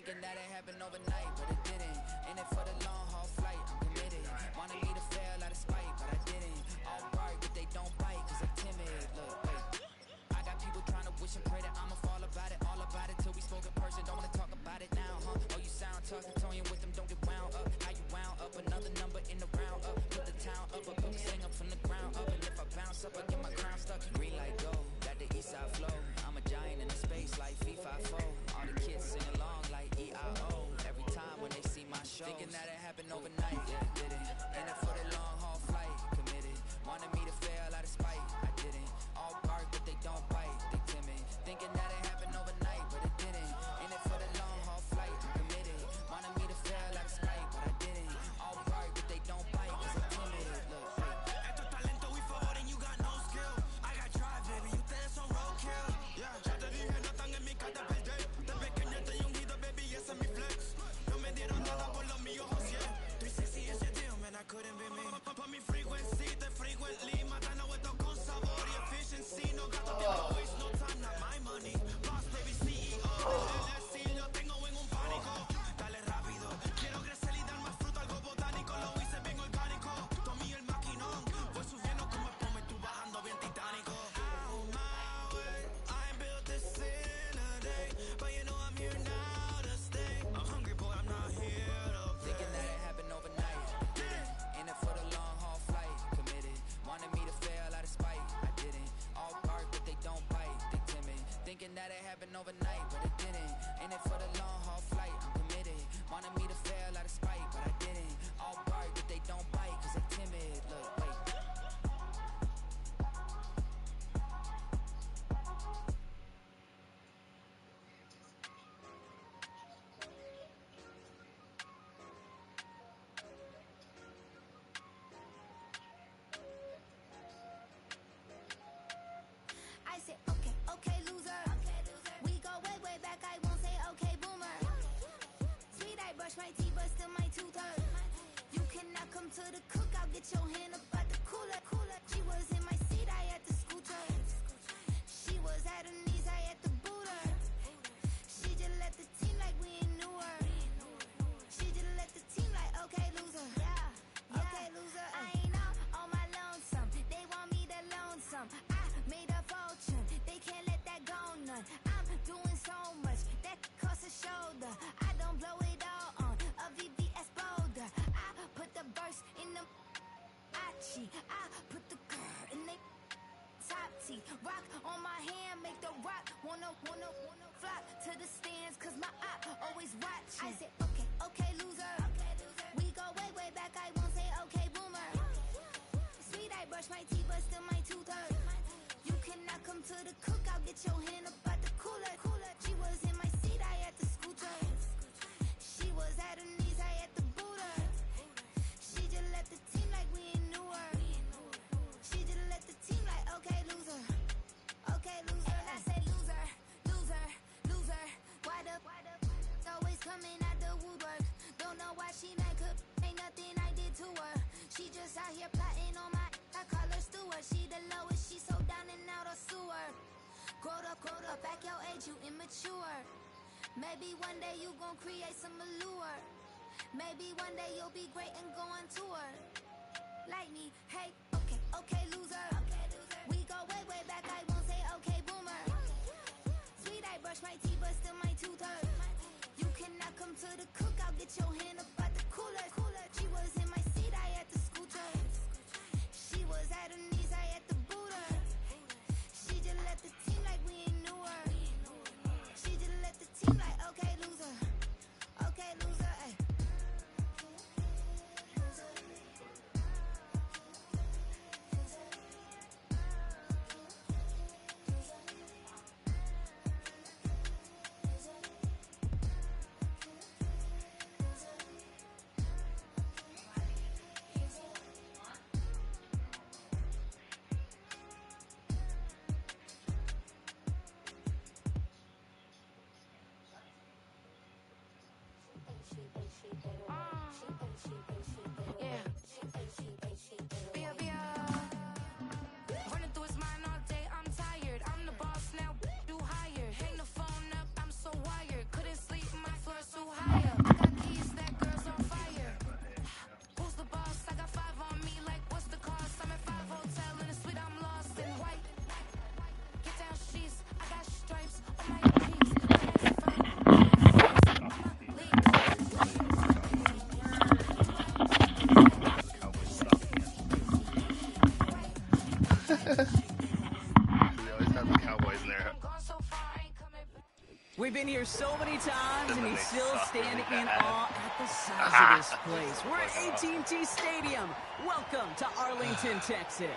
Thinking that it happened overnight, but it didn't. In it for the long haul flight, I'm committed. Wanted me to fail out of spite, but I didn't. All bark, but they don't bite, cause they timid. Look, wait. I got people trying to wish and pray that I'ma fall about it. All about it till we spoke in person. Don't wanna talk about it now, huh? Oh, you sound tough, Antonio with them, don't get wound up. How you wound up? Another number in the round up. Put the town up, a book sing up from the ground up. And if I bounce up, I get my crown stuck. Green light go, got the east side flow. I'm a giant in the space like FIFA 4. All the kids sing along like EIO. Every time when they see my show, thinking that it happened overnight, yeah, it didn't. In it for the long haul flight, committed. Wanted me to fail out of spite, I didn't. All bark, but they don't bite, they timid. Thinking that it happened overnight, but it didn't. In it for the long haul flight, I'm committed. Wanted me to fail out of spite, but I didn't. All bark, but they don't bite, cause they timid. Look, Esto es talento y favor and you got no skill. I got drive, baby, ustedes son roadkill. Yeah, ya te dije, no están en mi cara de perder. De pequeño estoy ungido, baby, ese es mi flex. No me dieron nada por los míos, José. Estoy sexy ese deal, man, I couldn't be me. Pa' mi frequency, te frequently. Matando esto con sabor y efficiency. No gasto tiempo, waste no time, not my money. Boss, baby, CEO. LLC, lo tengo en un pánico. Dale rápido, quiero crecer y dar más fruto, algo botánico. Lo hice bien orgánico. Tomé el maquinón. Voy subiendo como espuma y tú bajando bien titánico. Out my way, I ain't built this in a day. But you know I'm here now to stay. I'm hungry, boy, I'm not here to play. thinking that it happened overnight, didn't. In it for the long haul flight, committed. Wanted me to fail out of spite, I didn't. All bark, but they don't bite, they timid. Thinking that it happened overnight, but it didn't. In it for the long haul flight, I'm committed. Wanted me to fail out of spite, but I didn't. All bark, but they don't bite, cause they timid. Look, wait. I say, okay, okay, loser. We go way, way back, I won't say okay, boomer. Sweet, I brush my teeth, but still my tooth hurt. You cannot come to the cookout, get your hand up at the cooler. She was in my seat, I had to scoot her. She was at her knees, I had to boot her. She just left the team like we ain't knew her. She just left the team like, okay, loser. Yeah, okay, loser. I ain't out on my lonesome. They want me to loan some. I made a fortune. They can't let that go none. I'm doing so much that could cost a shoulder. I don't blow it all on a VVS boulder. I put the verse in the Achi. I put the girl in the top T. Rock on my hand, make the rock wanna flop to the stands, cause my eye always watching. I said, okay, okay, loser. We go way, way back, I won't say okay, boomer. Sweet, I brush my teeth, but still my tooth hurt. You cannot come to the cookout, get your hand up at the cooler. She was in my seat, I had to scoot her. She was at her knees, I had to boot her. She just left the team like we ain't knew her. She just left the team like, okay, loser. Okay, loser. And I say loser, loser, loser. Why the always coming out the woodwork? Don't know why she like her, ain't nothing I did to her. She just out here plotting on my, I call her steward. She the lowest, she so down and out of sewer. Growed up, back your age, you immature. Maybe one day you gon' create some allure. Maybe one day you'll be great and go on tour. Like me, hey, okay, okay, loser. We go way, way back, I won't say okay, boomer. Sweet, I brush my teeth, but still my tooth hurt. You cannot come to the cookout, get your hand up at the cooler. She was in my seat, I had to scoot her. She was at her knees, I had to boot her. She just left the team like we ain't knew her. She just left the team like, okay, loser. Okay, loser, ay. So wired, couldn't sleep, my floor so here so many times, and he's still standing in awe at the size of this place. We're at AT&T Stadium. Welcome to Arlington, Texas.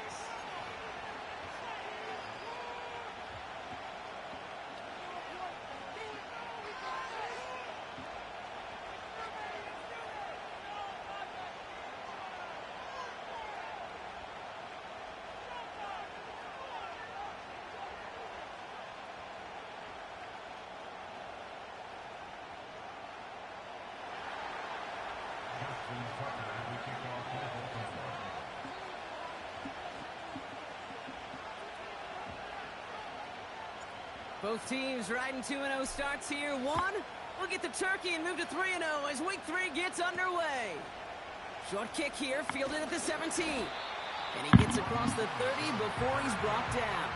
Both teams riding 2-0 starts here. One, we'll get the turkey and move to 3-0 as week 3 gets underway. Short kick here, fielded at the 17. And he gets across the 30 before he's brought down.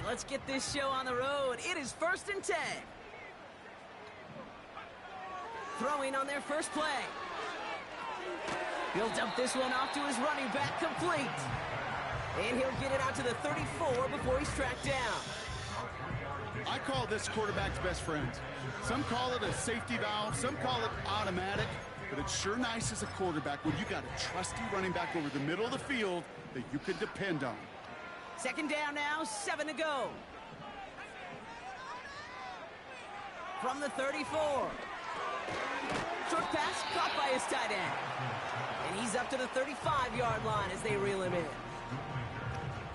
Let's get this show on the road. It is 1st and 10. Throwing on their first play. He'll dump this one off to his running back, complete. And he'll get it out to the 34 before he's tracked down. I call this quarterback's best friend. Some call it a safety valve, some call it automatic, but it's sure nice as a quarterback when you got a trusty running back over the middle of the field that you could depend on. 2nd down now, 7 to go. From the 34. Short pass caught by his tight end. And he's up to the 35-yard line as they reel him in.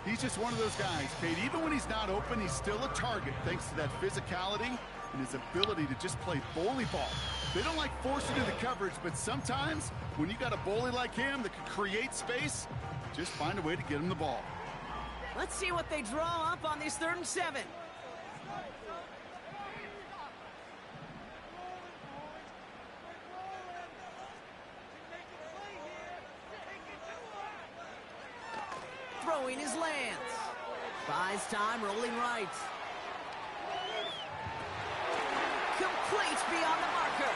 He's just one of those guys, Kate. Even when he's not open, he's still a target thanks to that physicality and his ability to just play bully ball. They don't like forcing into coverage, but sometimes when you got a bully like him that can create space, just find a way to get him the ball. Let's see what they draw up on this 3rd and 7. Throwing his Lance. Buys time, rolling right. Complete beyond the marker.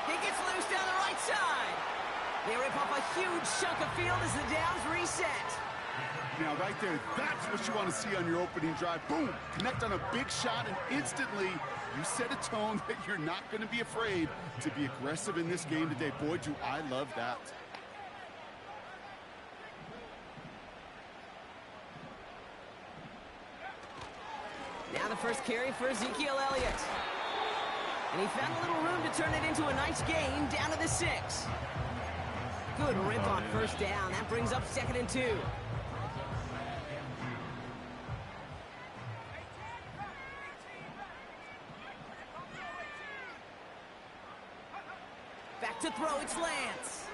He gets loose down the right side. They rip off a huge chunk of field as the downs reset. Now, right there, that's what you want to see on your opening drive. Boom! Connect on a big shot, and instantly you set a tone that you're not going to be afraid to be aggressive in this game today. Boy, do I love that. Now the first carry for Ezekiel Elliott. And he found a little room to turn it into a nice gain down to the 6. Good rip on 1st down. That brings up 2nd and 2. Back to throw, it's Lance.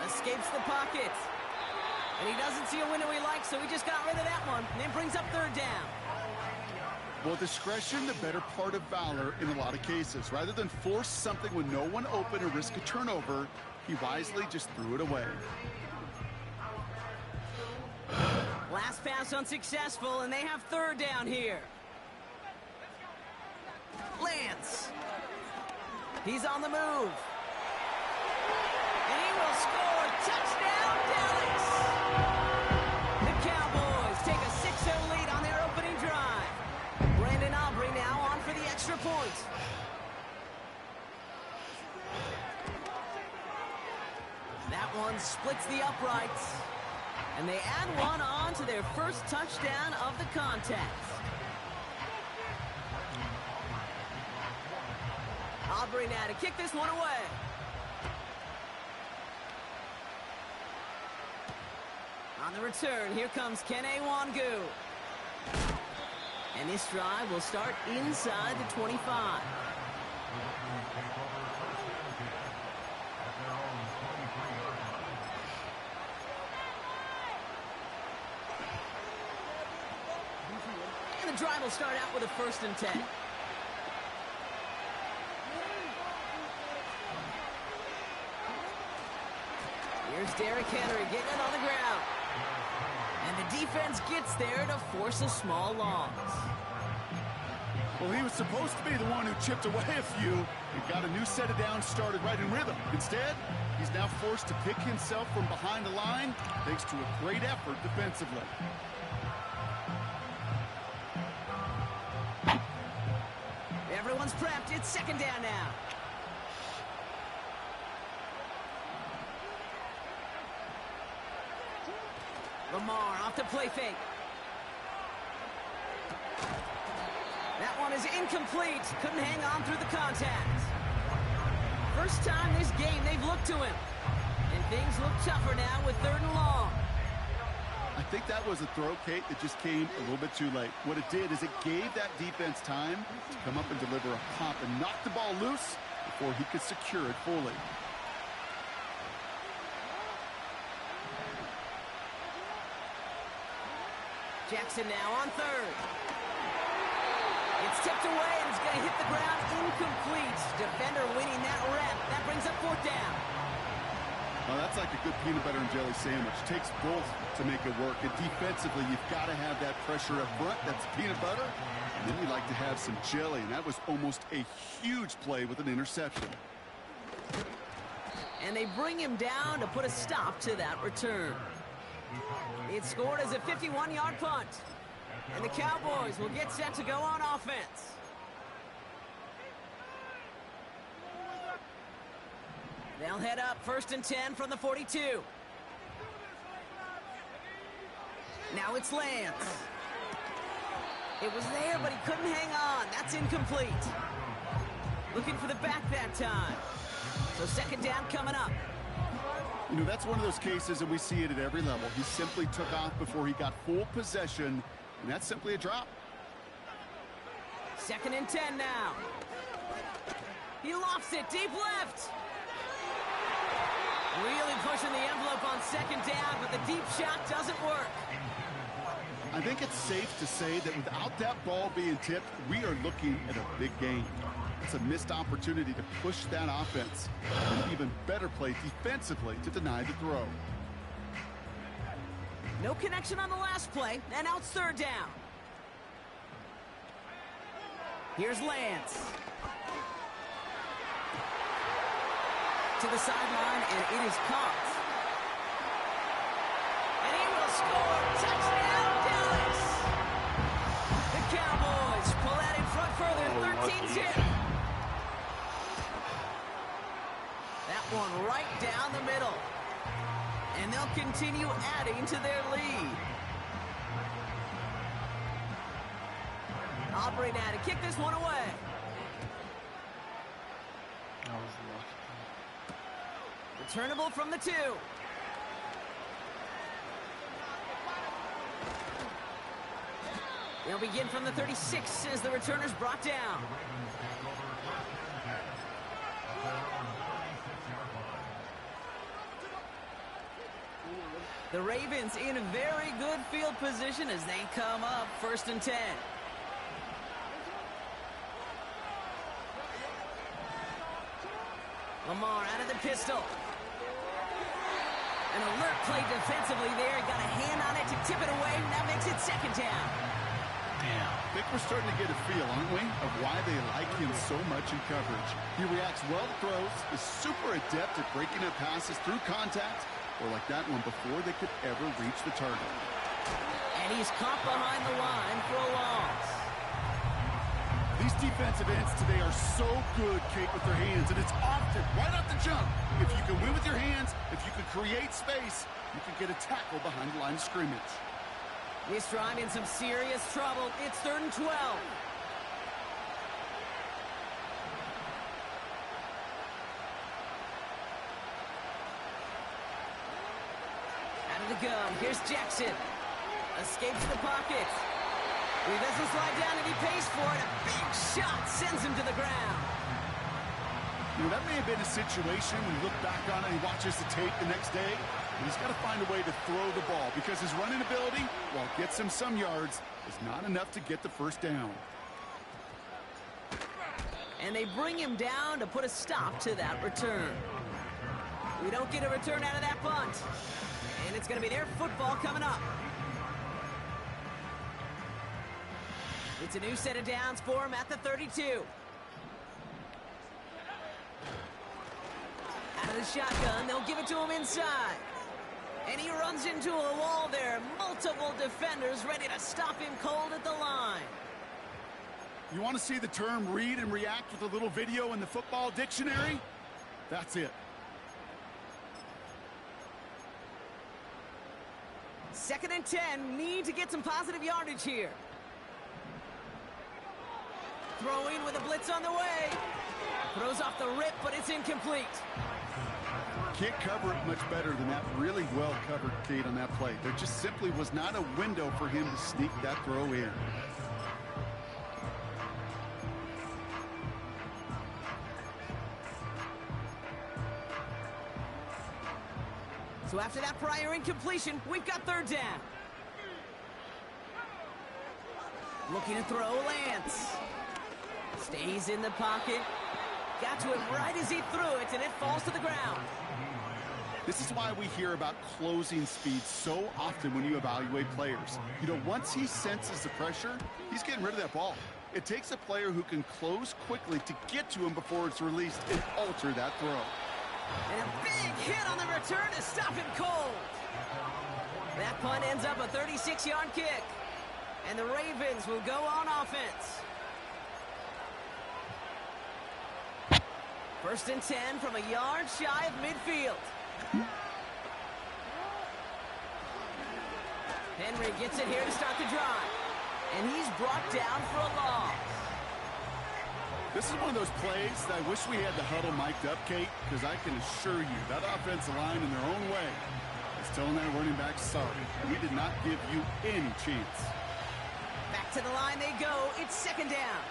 Escapes the pocket. And he doesn't see a window he likes, so he just got rid of that one. And then brings up 3rd down. Well, discretion, the better part of valor in a lot of cases. Rather than force something with no one open or risk a turnover, he wisely just threw it away. Last pass unsuccessful, and they have 3rd down here. Lance. He's on the move. And he will score. Touchdown, Dallas. The Cowboys take a 6-0 lead on their opening drive. Brandon Aubrey now on for the extra point. That one splits the uprights. And they add one on to their first touchdown of the contest. Aubrey now to kick this one away. On the return, here comes Kene Wangu. And this drive will start inside the 25. And the drive will start out with a 1st and 10. Here's Derrick Henry getting it on the ground. defense gets there to force a small loss. Well, he was supposed to be the one who chipped away a few and got a new set of downs started right in rhythm. Instead, he's now forced to pick himself from behind the line thanks to a great effort defensively. Everyone's prepped. It's second down now. Lamar off the play fake. That one is incomplete. Couldn't hang on through the contact. First time this game they've looked to him. And things look tougher now with 3rd and long. I think that was a throw, Kate, that just came a little bit too late. What it did is it gave that defense time to come up and deliver a pop and knock the ball loose before he could secure it fully. Jackson now on 3rd. It's tipped away and it's going to hit the ground incomplete. Defender winning that rep. That brings up 4th down. Well, that's like a good peanut butter and jelly sandwich. Takes both to make it work. And defensively, you've got to have that pressure up front. That's peanut butter. And then you like to have some jelly. And that was almost a huge play with an interception. And they bring him down to put a stop to that return. It's scored as a 51-yard punt. And the Cowboys will get set to go on offense. They'll head up 1st and 10 from the 42. Now it's Lance. It was there, but he couldn't hang on. That's incomplete. Looking for the back that time. So second down coming up. You know, that's one of those cases, and we see it at every level. He simply took off before he got full possession, and that's simply a drop. 2nd and 10 now. He lofts it deep left. Really pushing the envelope on 2nd down, but the deep shot doesn't work. I think it's safe to say that without that ball being tipped, we are looking at a big game. It's a missed opportunity to push that offense. An even better play defensively to deny the throw. No connection on the last play, and now it's 3rd down. Here's Lance. To the sideline, and it is caught. And he will score. Touchdown, Dallas! The Cowboys pull that in front further, 13-10. That one right down the middle. And they'll continue adding to their lead. Aubrey now to kick this one away. Returnable from the 2. They'll begin from the 36 as the returner's brought down. The Ravens in a very good field position as they come up 1st and 10. Lamar out of the pistol. An alert play defensively there. Got a hand on it to tip it away. That makes it 2nd down. I think we're starting to get a feel, aren't we, of why they like him so much in coverage. He reacts well to throws, is super adept at breaking up passes through contact, or like that one before they could ever reach the target. And he's caught behind the line for a loss. These defensive ends today are so good, Kate, with their hands, and it's often right off the jump. If you can win with your hands, if you can create space, you can get a tackle behind the line of scrimmage. This drive in some serious trouble. It's 3rd and 12. Out of the gun. Here's Jackson. Escapes the pocket. He doesn't slide down and he pays for it. A big shot sends him to the ground. You know, that may have been a situation when you look back on it and he watches the tape the next day. And he's got to find a way to throw the ball because his running ability, while it gets him some yards, is not enough to get the 1st down. And they bring him down to put a stop to that return. We don't get a return out of that punt. And it's going to be their football coming up. It's a new set of downs for him at the 32. Out of the shotgun, they'll give it to him inside. And he runs into a wall there. Multiple defenders ready to stop him cold at the line. You want to see the term read and react with a little video in the football dictionary? That's it. Second and 10, need to get some positive yardage here. Throwing with a blitz on the way. Throws off the rip, but it's incomplete. Can't cover it much better than that. Really well covered, Kate, on that play. There just simply was not a window for him to sneak that throw in. So after that prior incompletion, we've got third down. Looking to throw, Lance. Stays in the pocket. Got to him right as he threw it, and it falls to the ground. This is why we hear about closing speed so often when you evaluate players. You know, once he senses the pressure, he's getting rid of that ball. It takes a player who can close quickly to get to him before it's released and alter that throw. And a big hit on the return to stop him cold. That punt ends up a 36-yard kick. And the Ravens will go on offense. First and 10 from a yard shy of midfield. Henry gets it here to start the drive. And he's brought down for a loss. This is one of those plays that I wish we had the huddle mic'd up, Kate, because I can assure you that offensive line in their own way is telling that running back, sorry, we did not give you any chance. Back to the line they go. It's second down.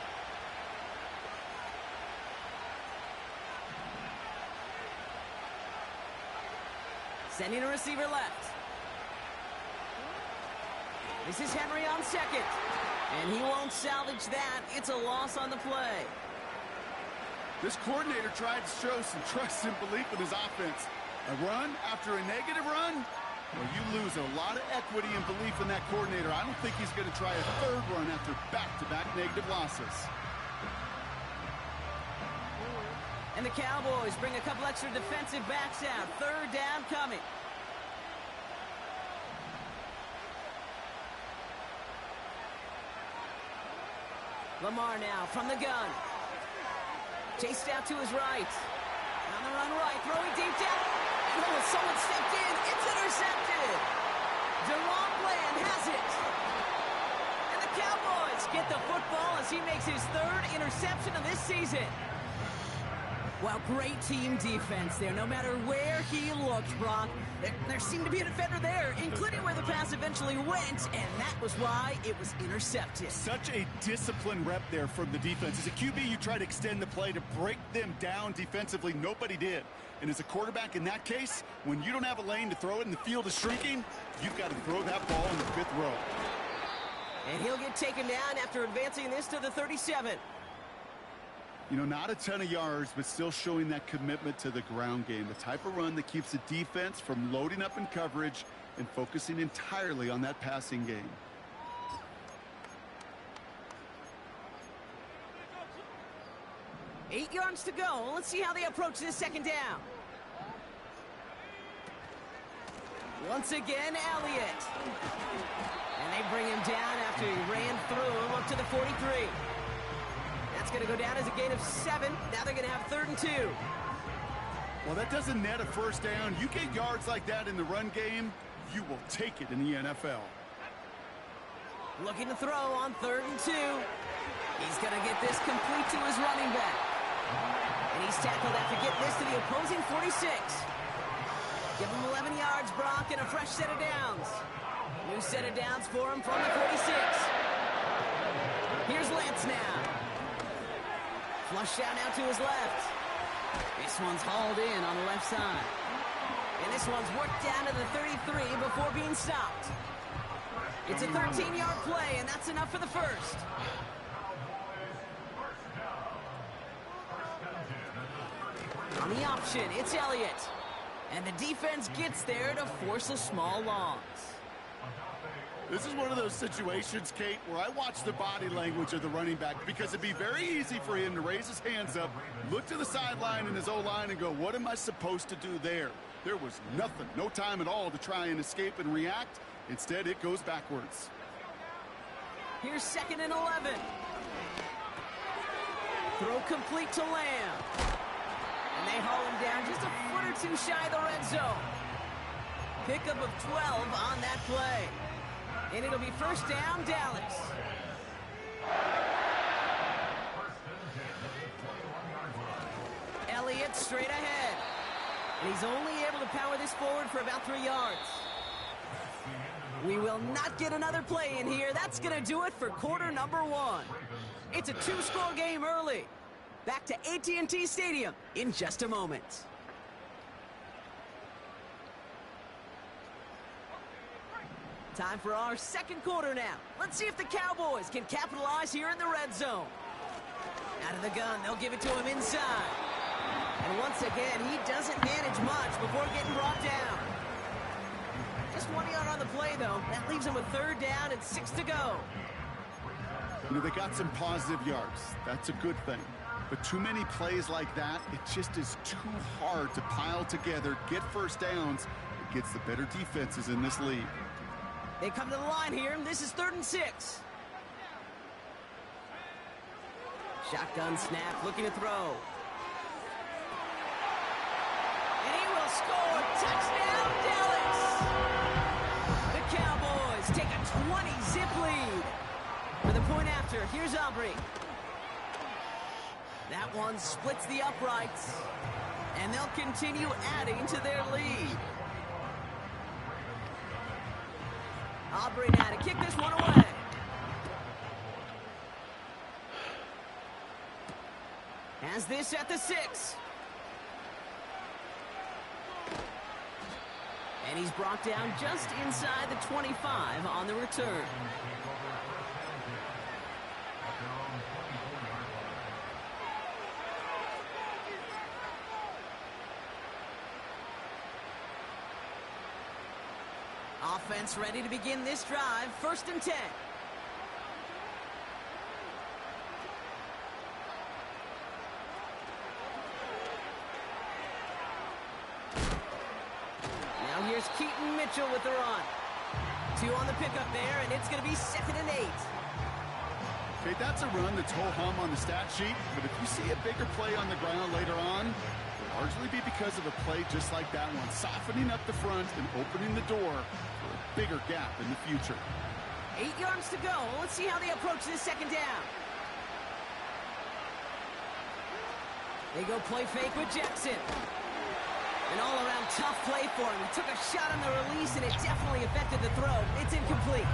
Sending a receiver left. This is Henry on second. And he won't salvage that. It's a loss on the play. This coordinator tried to show some trust and belief in his offense. A run after a negative run? Well, you lose a lot of equity and belief in that coordinator. I don't think he's going to try a third run after back-to-back negative losses. And the Cowboys bring a couple extra defensive backs out. Third down coming. Lamar now from the gun. Chased out to his right. On the run right, throwing deep down. And oh, someone stepped in. It's intercepted. Deron Bland has it. And the Cowboys get the football as he makes his third interception of this season. Well, great team defense there. No matter where he looked, Brock, there seemed to be a defender there, including where the pass eventually went, and that was why it was intercepted. Such a disciplined rep there from the defense. As a QB, you try to extend the play to break them down defensively. Nobody did. And as a quarterback in that case, when you don't have a lane to throw it and the field is shrinking, you've got to throw that ball in the fifth row. And he'll get taken down after advancing this to the 37. You know, not a ton of yards, but still showing that commitment to the ground game. The type of run that keeps the defense from loading up in coverage and focusing entirely on that passing game. Eight yards to go. Let's see how they approach this second down. Once again, Elliott. And they bring him down after he ran through him up to the 43. That's going to go down as a gain of 7. Now they're going to have 3rd and 2. Well, that doesn't net a first down. You get yards like that in the run game, you will take it in the NFL. Looking to throw on 3rd and 2. He's going to get this complete to his running back. And he's tackled after getting this to the opposing 46. Give him 11 yards, Brock, and a fresh set of downs. New set of downs for him from the 46. Here's Lance now. Flush out now to his left. This one's hauled in on the left side. And this one's worked down to the 33 before being stopped. It's a 13-yard play, and that's enough for the first. On the option, it's Elliott. And the defense gets there to force a small loss. This is one of those situations, Kate, where I watch the body language of the running back because it'd be very easy for him to raise his hands up, look to the sideline in his O-line and go, what am I supposed to do there? There was nothing, no time at all to try and escape and react. Instead, it goes backwards. Here's 2nd and 11. Throw complete to Lamb. And they haul him down just a foot or two shy of the red zone. Pickup of 12 on that play. And it'll be 1st down, Dallas. Elliott straight ahead. And he's only able to power this forward for about 3 yards. We will not get another play in here. That's going to do it for quarter number 1. It's a 2-score game early. Back to AT&T Stadium in just a moment. Time for our 2nd quarter now. Let's see if the Cowboys can capitalize here in the red zone. Out of the gun, they'll give it to him inside. And once again, he doesn't manage much before getting brought down. Just 1 yard on the play, though. That leaves him with 3rd down and 6 to go. You know, they got some positive yards. That's a good thing. But too many plays like that, it just is too hard to pile together, get 1st downs. It gets the better defenses in this league. They come to the line here. This is 3rd and 6. Shotgun snap, looking to throw. And he will score. Touchdown, Dallas! The Cowboys take a 20-zip lead. For the point after, here's Aubrey. That one splits the uprights. And they'll continue adding to their lead. Aubrey now to kick this one away. Has this at the 6. And he's brought down just inside the 25 on the return. Offense ready to begin this drive. 1st and 10. Now here's Keaton Mitchell with the run. 2 on the pickup there, and it's going to be 2nd and 8. Okay, that's a run that's ho-hum on the stat sheet, but if you see a bigger play on the ground later on, it'll largely be because of a play just like that one, softening up the front and opening the door for a bigger gap in the future. 8 yards to go. Let's see how they approach this 2nd down. They go play fake with Jackson. An all-around tough play for him. He took a shot on the release, and it definitely affected the throw. It's incomplete.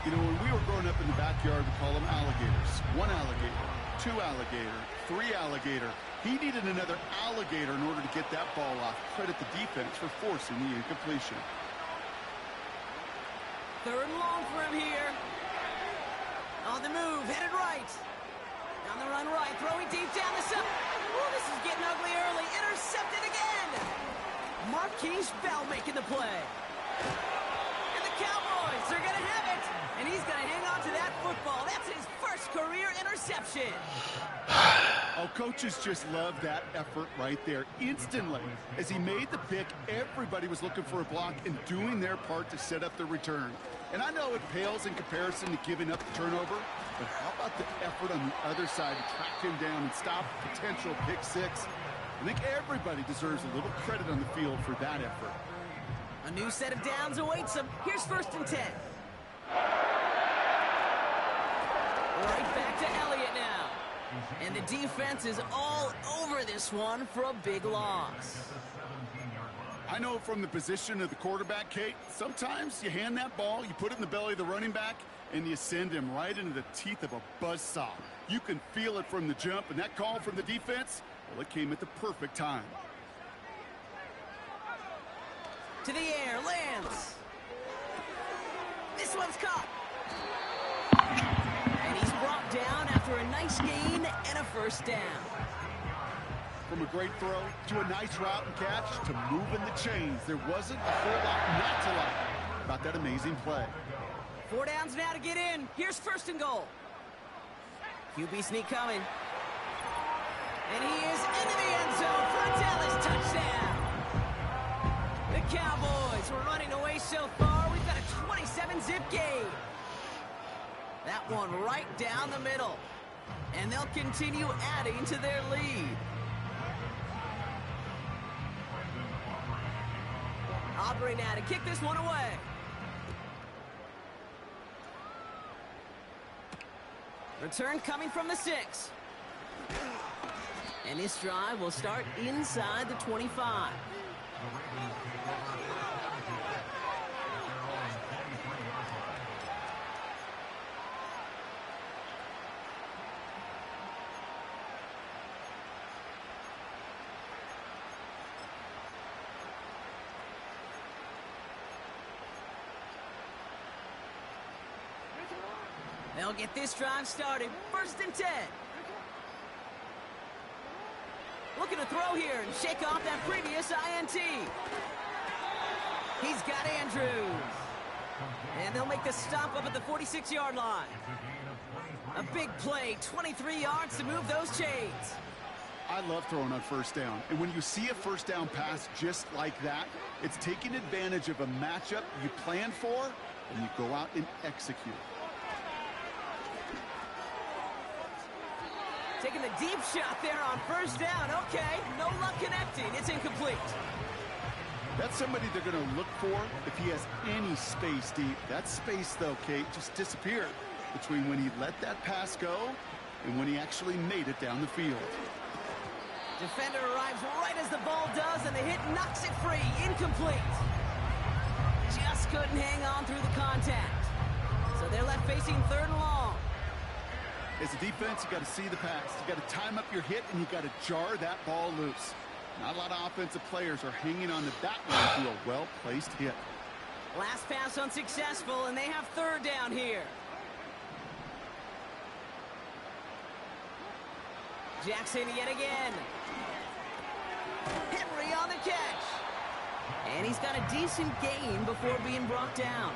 You know, when we were growing up in the backyard, we call them alligators. 1 alligator, 2 alligator, 3 alligator. He needed another alligator in order to get that ball off. Credit the defense for forcing the incompletion. 3rd and long for him here. On the move, headed right. On the run right, throwing deep down the center. Ooh, this is getting ugly early. Intercepted again. Marquise Bell making the play. And the Cowboys are going to have it. And he's going to hang on to that football. That's his 1st career interception. Oh, coaches just love that effort right there. Instantly, as he made the pick, everybody was looking for a block and doing their part to set up the return. And I know it pales in comparison to giving up the turnover, but how about the effort on the other side to track him down and stop a potential pick 6? I think everybody deserves a little credit on the field for that effort. A new set of downs awaits him. Here's 1st and 10. Right back to Elliott now. And the defense is all over this one for a big loss. I know from the position of the quarterback, Kate, sometimes you hand that ball, you put it in the belly of the running back, and you send him right into the teeth of a buzzsaw. You can feel it from the jump, and that call from the defense, well, it came at the perfect time. To the air, lands. This one's caught. And he's brought down after a nice gain and a 1st down. From a great throw to a nice route and catch to moving the chains, there wasn't a whole lot not to like. about that amazing play. 4 downs now to get in. Here's first and goal. QB sneak coming. And he is into the end zone for a Dallas touchdown. The Cowboys were running away so far. We've got a 27-zip game. That one right down the middle. And they'll continue adding to their lead. Aubrey now to kick this one away. Return coming from the 6. And this drive will start inside the 25. They'll get this drive started. First and 10. Looking to throw here and shake off that previous INT. He's got Andrews. And they'll make the stop up at the 46-yard line. A big play, 23 yards to move those chains. I love throwing on first down. And when you see a first down pass just like that, it's taking advantage of a matchup you planned for, and you go out and execute. Taking the deep shot there on first down. Okay, no luck connecting. It's incomplete. That's somebody they're going to look for if he has any space deep. That space, though, Kate, just disappeared between when he let that pass go and when he actually made it down the field. Defender arrives right as the ball does, and the hit knocks it free. Incomplete. Just couldn't hang on through the contact. So they're left facing third and long. As a defense, you got to see the pass. You got to time up your hit, and you got to jar that ball loose. Not a lot of offensive players are hanging on to that one through a well-placed hit. Last pass unsuccessful, and they have third down here. Jackson yet again. Henry on the catch. And he's got a decent gain before being brought down.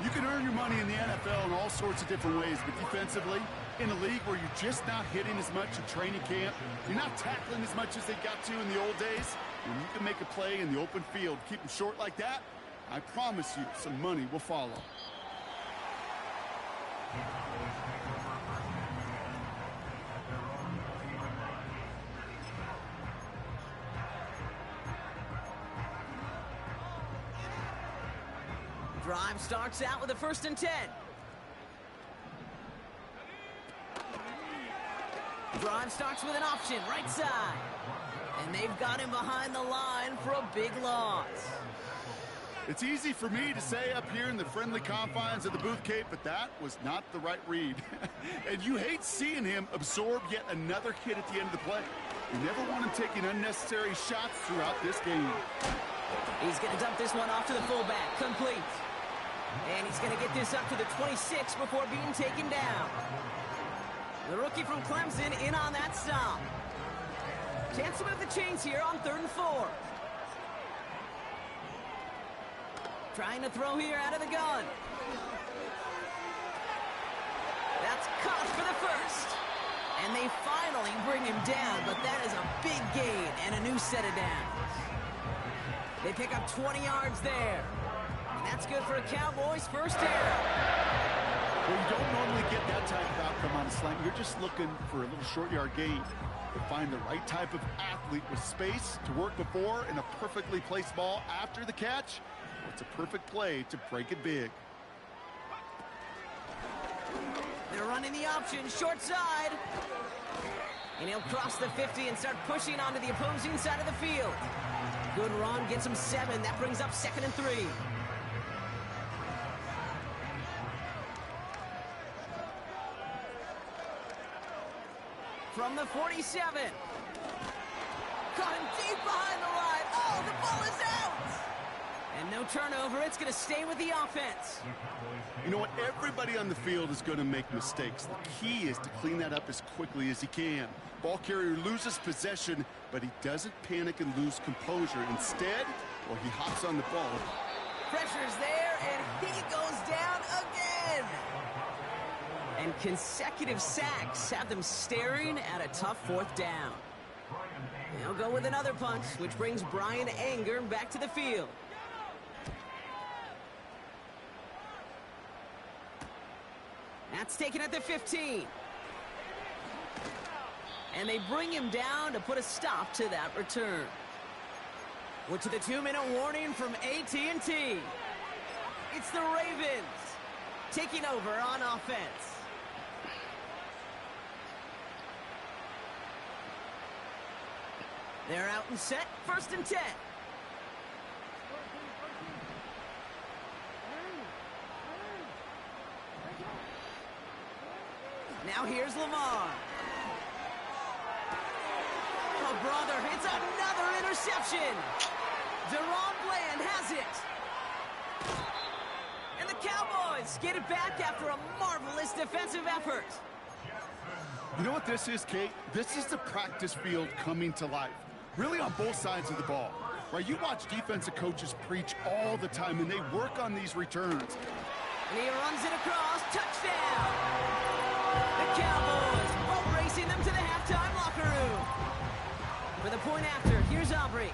You can earn your money in the NFL in all sorts of different ways, but defensively, in a league where you're just not hitting as much in training camp, you're not tackling as much as they got to in the old days, when you can make a play in the open field, keep them short like that, I promise you some money will follow. Drive starts out with a first and 10. Drive starts with an option, right side. And they've got him behind the line for a big loss. It's easy for me to say up here in the friendly confines of the booth, Kate, but that was not the right read. And you hate seeing him absorb yet another hit at the end of the play. You never want him taking unnecessary shots throughout this game. He's going to dump this one off to the fullback, complete. And he's going to get this up to the 26 before being taken down. The rookie from Clemson in on that stop. Chance to move the chains here on 3rd and 4. Trying to throw here out of the gun. That's caught for the first. And they finally bring him down, but that is a big gain and a new set of downs. They pick up 20 yards there. And that's good for a Cowboys first down. Well, you don't normally get that type of outcome on a slant. You're just looking for a little short yard gain. To find the right type of athlete with space to work before and a perfectly placed ball after the catch. It's a perfect play to break it big. They're running the option, short side. And he'll cross the 50 and start pushing onto the opposing side of the field. Good run, gets him 7. That brings up 2nd and 3. From the 47. Caught him deep behind the line. Oh, the ball is out! And no turnover. It's going to stay with the offense. You know what? Everybody on the field is going to make mistakes. The key is to clean that up as quickly as he can. Ball carrier loses possession, but he doesn't panic and lose composure. Instead, well, he hops on the ball. Pressure's there, and he goes down again. And consecutive sacks have them staring at a tough fourth down. They'll go with another punt, which brings Brian Anger back to the field. That's taken at the 15. And they bring him down to put a stop to that return. We're to the 2-minute warning from AT&T. It's the Ravens taking over on offense. They're out and set, 1st and 10. Now here's Lamar. Oh, brother, it's another interception. Deron Bland has it. And the Cowboys get it back after a marvelous defensive effort. You know what this is, Kate? This is the practice field coming to life. Really on both sides of the ball. Right? You watch defensive coaches preach all the time, and they work on these returns. And he runs it across. Touchdown! The Cowboys boat racing them to the halftime locker room. For the point after, here's Aubrey.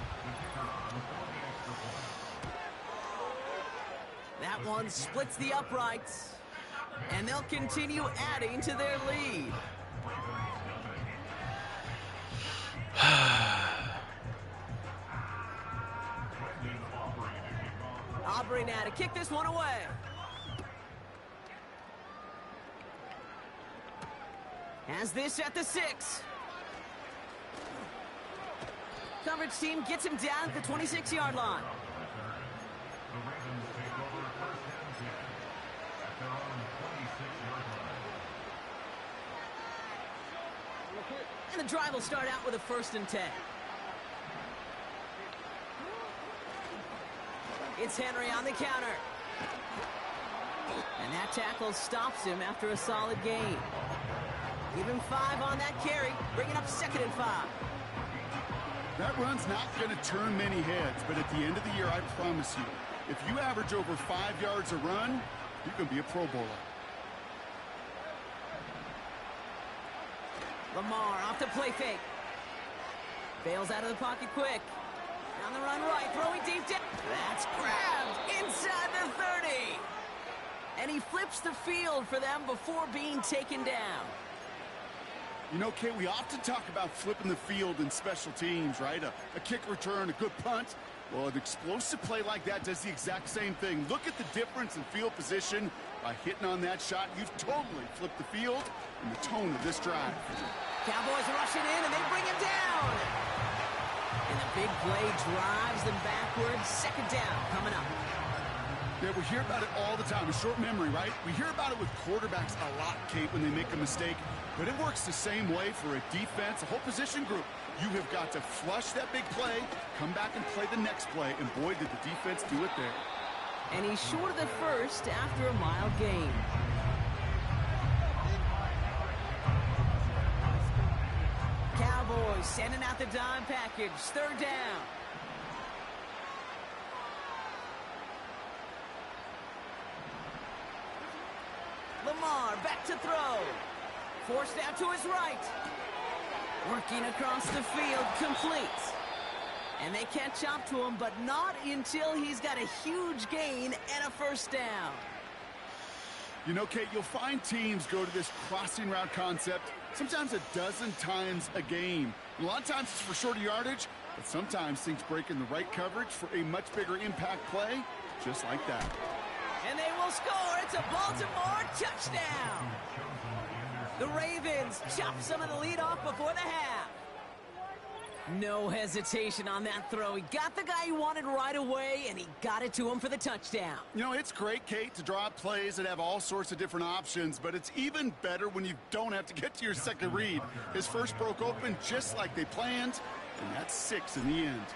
That one splits the uprights. And they'll continue adding to their lead. Aubrey now to kick this one away. Has this at the 6. Coverage team gets him down at the 26-yard line. And the drive will start out with a 1st and 10. It's Henry on the counter. And that tackle stops him after a solid gain. Give him 5 on that carry, bringing up 2nd and 5. That run's not going to turn many heads, but at the end of the year, I promise you, if you average over 5 yards a run, you're going to be a Pro Bowler. Lamar off the play fake. Bails out of the pocket quick. On the run right, throwing deep down. That's grabbed inside the 30. And he flips the field for them before being taken down. You know, Kate, we often talk about flipping the field in special teams, right? A kick return, a good punt. Well, an explosive play like that does the exact same thing. Look at the difference in field position. By hitting on that shot, you've totally flipped the field and the tone of this drive. Cowboys rushing in, and they bring him down. And the big play drives them backwards. 2nd down coming up. Yeah, we hear about it all the time. A short memory, right? We hear about it with quarterbacks a lot, Kate, when they make a mistake. But it works the same way for a defense, a whole position group. You have got to flush that big play, come back and play the next play, and boy, did the defense do it there. And he's short of the 1st after a mild gain. Cowboys sending out the dime package. 3rd down. Lamar back to throw. Forced out to his right. Working across the field, complete. And they catch up to him, but not until he's got a huge gain and a 1st down. You know, Kate, you'll find teams go to this crossing route concept sometimes a dozen times a game. And a lot of times it's for shorter yardage, but sometimes things break in the right coverage for a much bigger impact play, just like that. And they will score. It's a Baltimore touchdown. The Ravens chop some of the lead off before the half. No hesitation on that throw. He got the guy he wanted right away, and he got it to him for the touchdown. You know, it's great, Kate, to draw up plays that have all sorts of different options, but it's even better when you don't have to get to your second read. His first broke open just like they planned, and that's 6 in the end.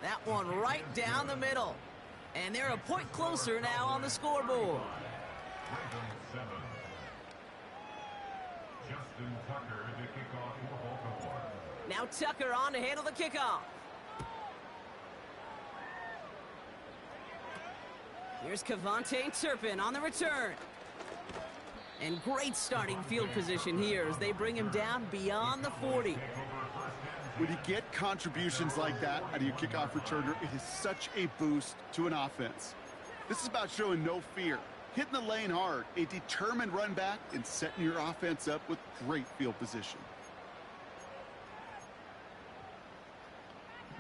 That one right down the middle. And they're a point closer now on the scoreboard. Now Tucker on to handle the kickoff. Here's Cavante Turpin on the return. And great starting field position here as they bring him down beyond the 40. When you get contributions like that out of your kickoff returner, it is such a boost to an offense. This is about showing no fear, hitting the lane hard, a determined run back, and setting your offense up with great field position.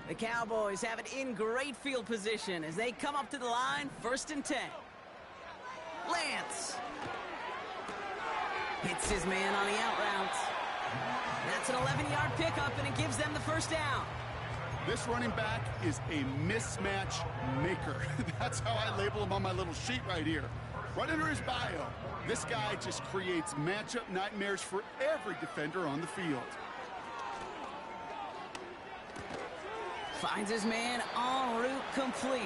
The Cowboys have it in great field position as they come up to the line, 1st and 10. Lance hits his man on the out route. That's an 11-yard pickup, and it gives them the 1st down. This running back is a mismatch maker. That's how I label him on my little sheet right here. Right under his bio, this guy just creates matchup nightmares for every defender on the field. Finds his man en route complete.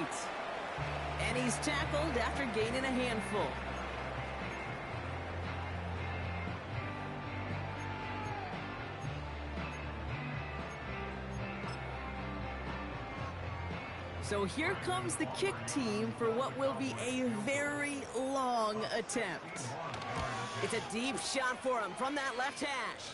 And he's tackled after gaining a handful. So here comes the kick team for what will be a very long attempt. It's a deep shot for him from that left hash.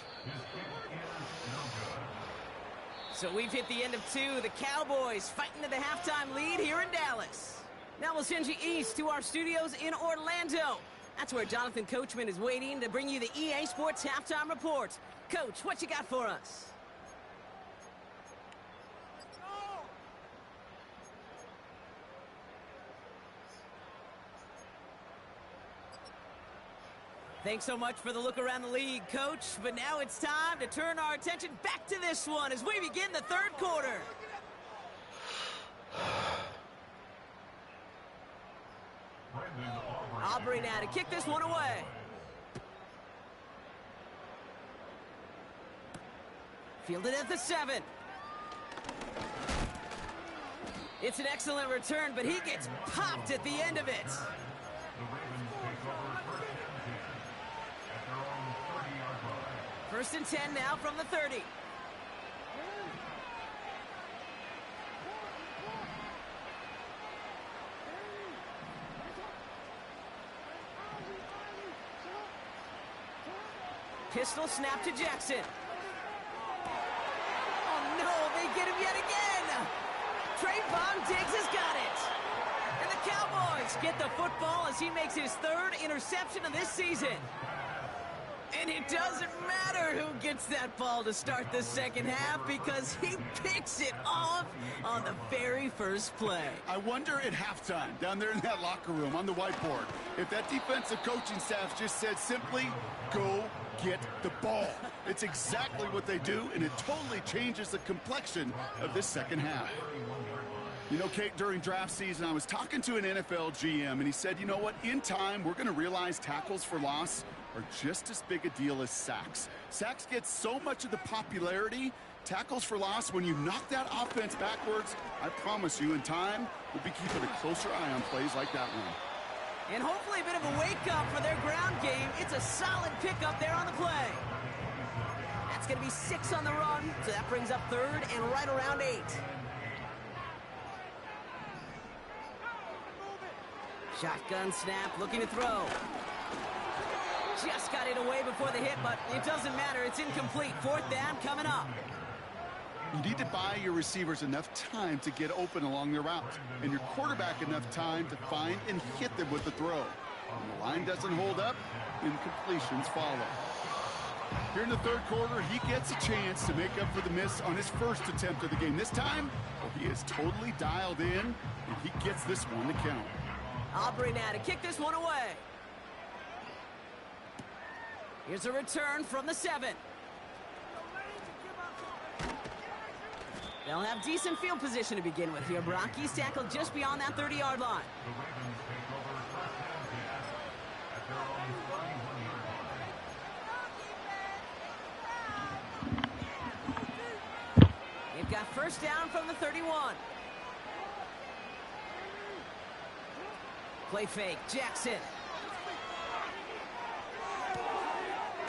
So we've hit the end of 2. The Cowboys fighting to the halftime lead here in Dallas. Now we'll send you east to our studios in Orlando. That's where Jonathan Coachman is waiting to bring you the EA Sports Halftime Report. Coach, what you got for us? Thanks so much for the look around the league, Coach. But now it's time to turn our attention back to this one as we begin the 3rd quarter. Aubrey now to kick this one away. Fielded at the 7. It's an excellent return, but he gets popped at the end of it. First and 10 now from the 30. Pistol snap to Jackson. Oh no, they get him yet again. Trayvon Diggs has got it. And the Cowboys get the football as he makes his 3rd interception of this season. And it doesn't matter who gets that ball to start the 2nd half because he picks it off on the very first play. I wonder at halftime, down there in that locker room on the whiteboard, if that defensive coaching staff just said simply, go get the ball. It's exactly what they do, and it totally changes the complexion of this 2nd half. You know, Kate, during draft season, I was talking to an NFL GM, and he said, you know what, in time, we're going to realize tackles for loss are just as big a deal as sacks. Sacks get so much of the popularity. Tackles for loss, when you knock that offense backwards, I promise you, in time, we'll be keeping a closer eye on plays like that one. And hopefully a bit of a wake-up for their ground game. It's a solid pickup there on the play. That's going to be 6 on the run, so that brings up 3rd and right around 8. Shotgun snap, looking to throw. Just got it away before the hit, but it doesn't matter. It's incomplete. 4th down coming up. You need to buy your receivers enough time to get open along their route, and your quarterback enough time to find and hit them with the throw. When the line doesn't hold up, incompletions follow. Here in the 3rd quarter, he gets a chance to make up for the miss on his 1st attempt of the game. This time, well, he is totally dialed in, and he gets this one to count. Aubrey now to kick this one away. Here's a return from the 7. They'll have decent field position to begin with here. Brock, he's tackled just beyond that 30-yard line. They've got 1st down from the 31. Play fake, Jackson.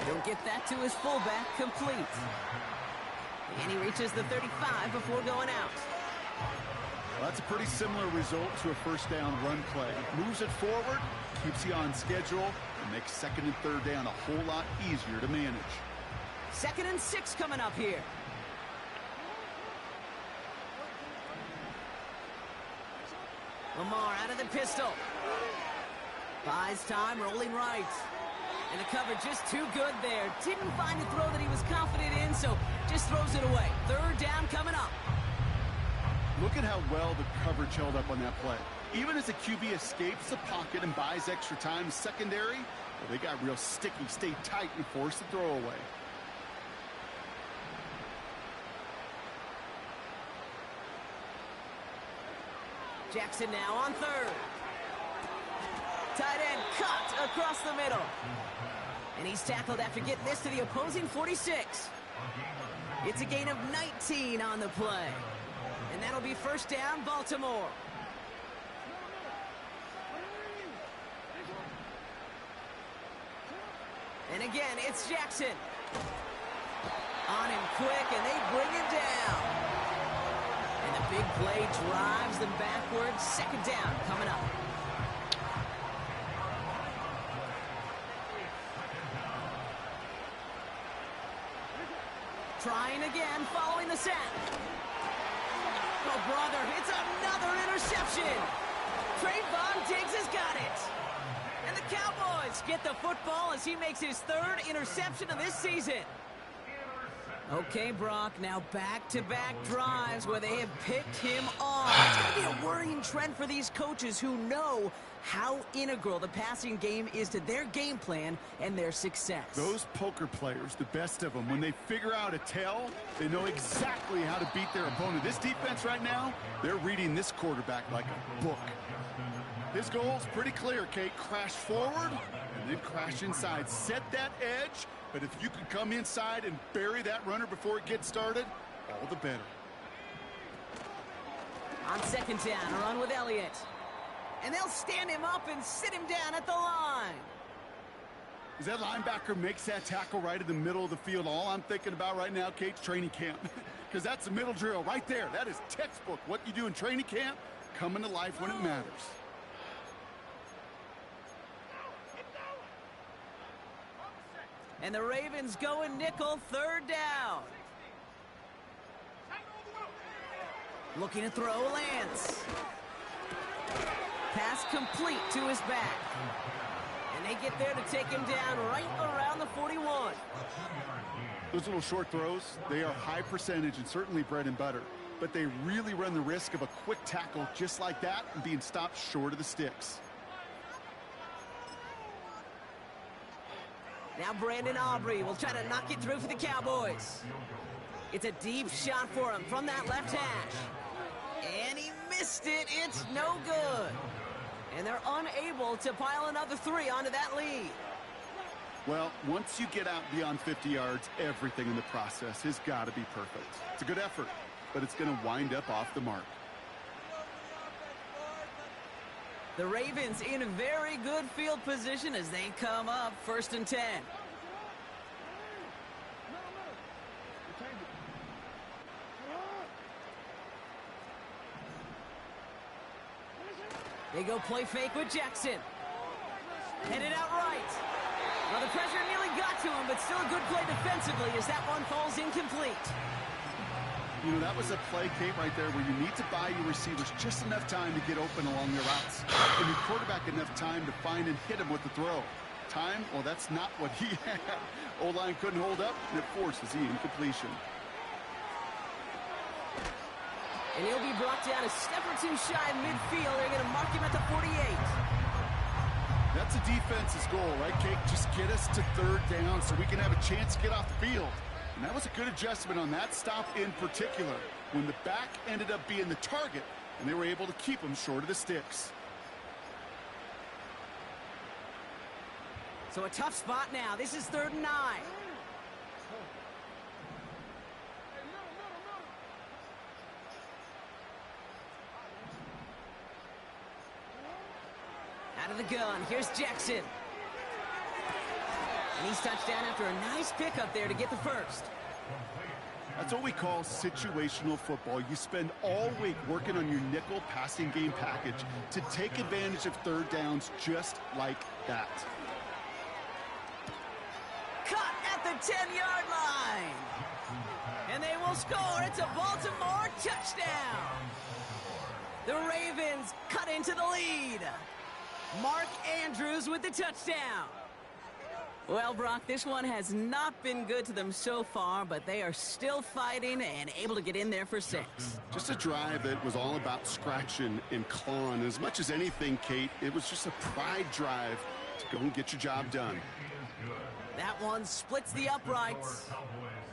He'll get that to his fullback, complete. And he reaches the 35 before going out. Well, that's a pretty similar result to a first down run play. Moves it forward, keeps you on schedule, and makes second and third down a whole lot easier to manage. 2nd and 6 coming up here. Lamar out of the pistol. Buys time, rolling right. And the cover just too good there. Didn't find a throw that he was confident in, so just throws it away. 3rd down coming up. Look at how well the coverage held up on that play. Even as the QB escapes the pocket and buys extra time secondary, well, they got real sticky, stayed tight, and forced the throw away. Jackson now on 3rd. Tight end cut across the middle. And he's tackled after getting this to the opposing 46. It's a gain of 19 on the play. And that'll be 1st down, Baltimore. And again, it's Jackson. On him quick, and they bring him down. And the big play drives them backwards. 2nd down coming up. Trying again, following the sack. Oh, brother, it's another interception. Trayvon Diggs has got it. And the Cowboys get the football as he makes his 3rd interception of this season. Okay, Brock, now back-to-back drives where they have picked him off. It's going to be a worrying trend for these coaches who know how integral the passing game is to their game plan and their success. Those poker players, the best of them, when they figure out a tell, they know exactly how to beat their opponent. This defense right now, they're reading this quarterback like a book. His goal's pretty clear, Kate. Crash forward and then crash inside. Set that edge, but if you can come inside and bury that runner before it gets started, all the better. On 2nd down, a run with Elliott. And they'll stand him up and sit him down at the line. As that linebacker makes that tackle right in the middle of the field, all I'm thinking about right now, Kate's training camp. Because that's the middle drill right there. That is textbook. What you do in training camp, coming to life when it matters. And the Ravens go in nickel, 3rd down. Looking to throw, Lance. Pass complete to his back. And they get there to take him down right around the 41. Those little short throws, they are high percentage and certainly bread and butter. But they really run the risk of a quick tackle just like that and being stopped short of the sticks. Now Brandon Aubrey will try to knock it through for the Cowboys. It's a deep shot for him from that left hash. And he missed it. It's no good. And they're unable to pile another 3 onto that lead. Well, once you get out beyond 50 yards, everything in the process has got to be perfect. It's a good effort, but it's going to wind up off the mark. The Ravens in a very good field position as they come up 1st and 10. They go play fake with Jackson. Headed out right. Well, the pressure nearly got to him, but still a good play defensively as that one falls incomplete. You know, that was a play, Kate, right there where you need to buy your receivers just enough time to get open along their routes. And your quarterback enough time to find and hit him with the throw. Time, well, that's not what he had. O-line couldn't hold up, and it forces the incompletion. And he'll be brought down a step or 2 shy of midfield. They're going to mark him at the 48. That's a defense's goal, right, Kate? Just get us to 3rd down so we can have a chance to get off the field. And that was a good adjustment on that stop in particular, when the back ended up being the target, and they were able to keep him short of the sticks. So a tough spot now. This is 3rd and 9. Out of the gun, here's Jackson. And he's touched down after a nice pickup there to get the 1st. That's what we call situational football. You spend all week working on your nickel passing game package to take advantage of third downs just like that. Cut at the 10-yard line. And they will score. It's a Baltimore touchdown. The Ravens cut into the lead. Mark Andrews with the touchdown. Well, Brock, this one has not been good to them so far, but they are still fighting and able to get in there for 6. Just a drive that was all about scratching and clawing. As much as anything, Kate, it was just a pride drive to go and get your job done. That one splits the uprights,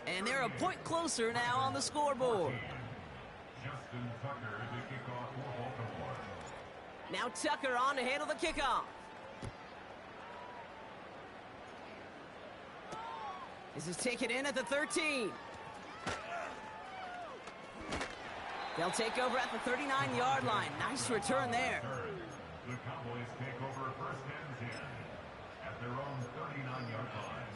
and they're a point closer now on the scoreboard. Now Tucker on to handle the kickoff. This is taken in at the 13. They'll take over at the 39-yard line. Nice return there. The Cowboys take over first and 10 at their own 39-yard line.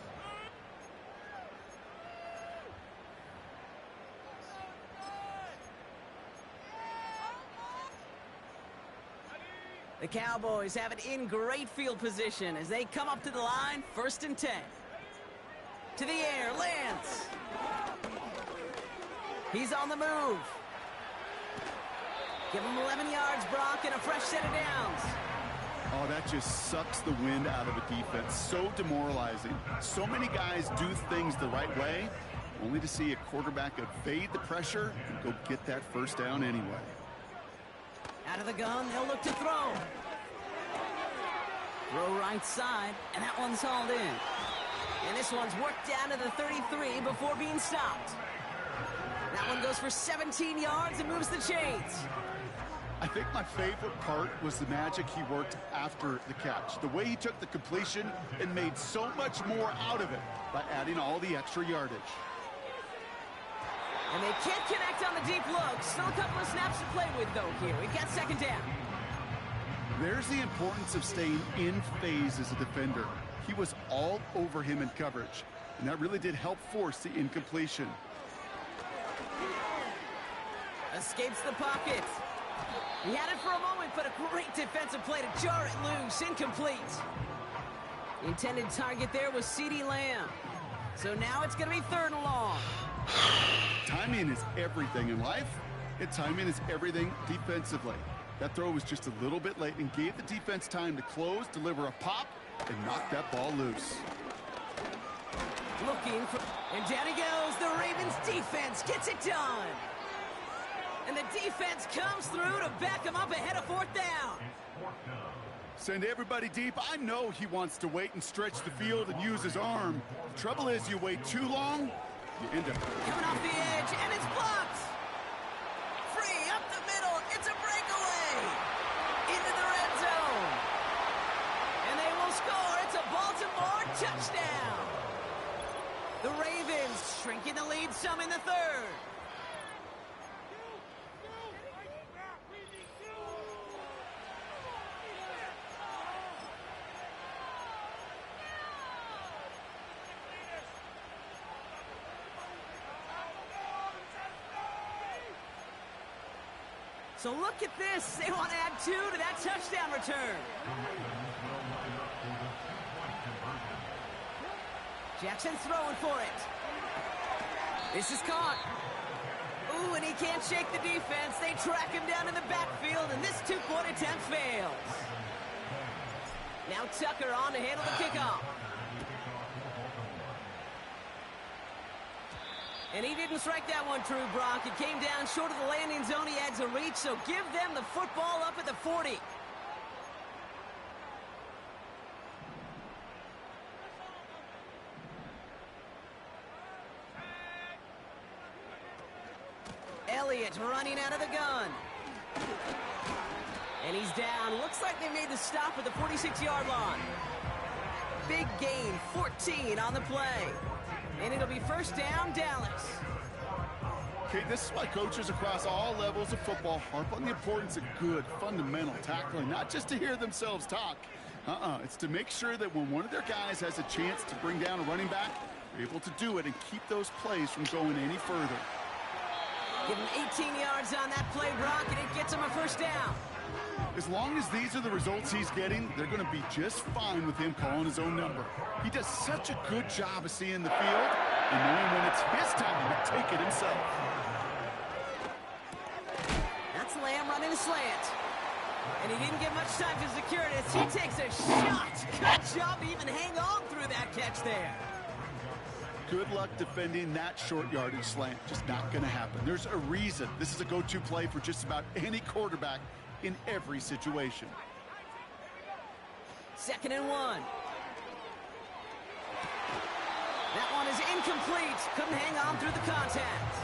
The Cowboys have it in great field position as they come up to the line, 1st and 10. To the air, Lance. He's on the move. Give him 11 yards, Brock, and a fresh set of downs. Oh, that just sucks the wind out of a defense. So demoralizing. So many guys do things the right way, only to see a quarterback evade the pressure and go get that first down anyway. Out of the gun, they'll look to throw. Throw right side, and that one's hauled in. And this one's worked down to the 33 before being stopped. That one goes for 17 yards and moves the chains. I think my favorite part was the magic he worked after the catch. The way he took the completion and made so much more out of it by adding all the extra yardage. And they can't connect on the deep look. Still a couple of snaps to play with, though, here. We've got 2nd down. There's the importance of staying in phase as a defender. He was all over him in coverage, and that really did help force the incompletion. Escapes the pocket. He had it for a moment, but a great defensive play to jar it loose. Incomplete. The intended target there was CeeDee Lamb. So now it's going to be 3rd and long. Timing is everything in life, and timing is everything defensively. That throw was just a little bit late and gave the defense time to close, deliver a pop, and knock that ball loose. Looking for... And down he goes. The Ravens defense gets it done. And the defense comes through to back him up ahead of 4th down. Send everybody deep. I know he wants to wait and stretch the field and use his arm. The trouble is you wait too long, you end up... Coming off the edge, and it's blocked. Free up the middle. It's a breakaway. Into the red zone. And they will score. It's a Baltimore touchdown. The Ravens shrinking the lead some in the 3rd. So look at this. They want to add 2 to that touchdown return. Jackson throwing for it. This is caught. Ooh, and he can't shake the defense. They track him down in the backfield, and this 2-point attempt fails. Now Tucker on to handle the kickoff. And he didn't strike that one true, Brock. It came down short of the landing zone. He had to reach, so give them the football up at the 40. Elliott running out of the gun. And he's down. Looks like they made the stop at the 46-yard line. Big gain, 14 on the play. And it'll be 1st down, Dallas. Okay, this is why coaches across all levels of football harp on the importance of good, fundamental tackling, not just to hear themselves talk. It's to make sure that when one of their guys has a chance to bring down a running back, They're able to do it and keep those plays from going any further. Give him 18 yards on that play, Brock, and it gets him a first down. As long as these are the results he's getting, they're going to be just fine with him calling his own number. He does such a good job of seeing the field and knowing when it's his time to take it himself. That's Lamb running a slant. And he didn't get much time to secure it as he takes a shot. Good job to even hang on through that catch there. Good luck defending that short yardage slant. Just not going to happen. There's a reason this is a go-to play for just about any quarterback in every situation. 2nd and 1. That one is incomplete. Couldn't hang on through the contact.